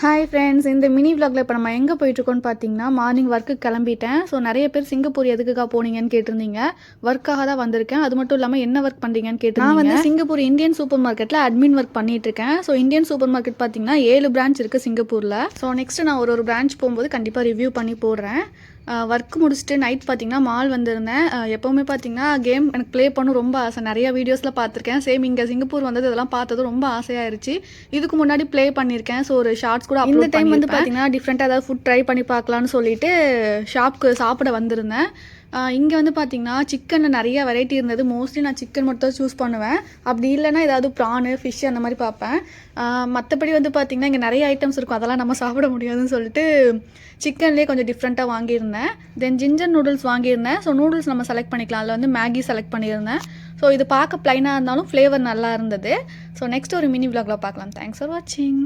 Hi friends, இந்த mini விலாகில் இப்போ நம்ம எங்கே போயிட்டுருக்கோன்னு பார்த்தீங்கன்னா, மார்னிங் ஒர்க்குக்கு கிளம்பிட்டேன். ஸோ நிறைய பேர் சிங்கப்பூர் எதுக்குக்கா போனீங்கன்னு கேட்டிருந்தீங்க. ஒர்க்காக தான் வந்திருக்கேன். அது மட்டும் இல்லாமல் என்ன ஒர்க் பண்ணுறீங்கன்னு கேட்டிருந்தீங்க. நான் வந்து சிங்கப்பூர் இந்தியன் சூப்பர் மார்க்கெட்டில் அட்மின் ஒர்க் பண்ணிகிட்ருக்கேன். ஸோ இந்தியன் சூப்பர் மார்க்கெட் பார்த்தீங்கன்னா 7 பிரான்ச் இருக்குது சிங்கப்பூரில். ஸோ நெக்ஸ்ட்டு நான் ஒரு பிரான்ச் போகும்போது கண்டிப்பாக ரிவ்யூ பண்ணி போடுறேன். ஒர்க் முடிச்சுட்டு நைட் பார்த்திங்கன்னா மால் வந்திருந்தேன். எப்போவுமே பார்த்திங்கன்னா கேம் எனக்கு ப்ளே பண்ண ரொம்ப ஆசை. நிறைய வீடியோஸில் பார்த்துருக்கேன். சேம் இங்கே சிங்கப்பூர் வந்தது இதெல்லாம் பார்த்தது ரொம்ப ஆசையாயிருச்சு. இதுக்கு முன்னாடி ப்ளே பண்ணியிருக்கேன். ஸோ ஒரு ஷார்ட்ஸ் கூட இந்த டைம் வந்து பார்த்திங்கன்னா டிஃப்ரெண்ட்டாக ஏதாவது ஃபுட் ட்ரை பண்ணி பார்க்கலான்னு சொல்லிட்டு ஷாப்க்கு சாப்பிட வந்திருந்தேன். இங்கே வந்து பார்த்திங்கன்னா சிக்கனில் நிறைய வெரைட்டி இருந்தது. மோஸ்ட்லி நான் சிக்கன் மட்டும் தான் சூஸ் பண்ணுவேன். அப்படி இல்லைனா ஏதாவது ப்ரானு ஃபிஷ் அந்த மாதிரி பார்ப்பேன். மற்றபடி வந்து பார்த்திங்கன்னா இங்கே நிறைய ஐட்டம்ஸ் இருக்கும், அதெல்லாம் நம்ம சாப்பிட முடியாதுன்னு சொல்லிட்டு சிக்கன்லேயே கொஞ்சம் டிஃப்ரெண்ட்டாக வாங்கியிருந்தேன். தென் ஜிஞ்சர் நூடுல்ஸ் வாங்கியிருந்தேன். ஸோ நூடுல்ஸ் நம்ம செலக்ட் பண்ணிக்கலாம். அதில் வந்து மேகி செலக்ட் பண்ணியிருந்தேன். ஸோ இது பார்க்க ப்ளைனாக இருந்தாலும் ஃப்ளேவர் நல்லா இருந்தது. ஸோ நெக்ஸ்ட் ஒரு மினி விலாகில் பார்க்கலாம். தேங்க்ஸ் ஃபார் வாட்சிங்.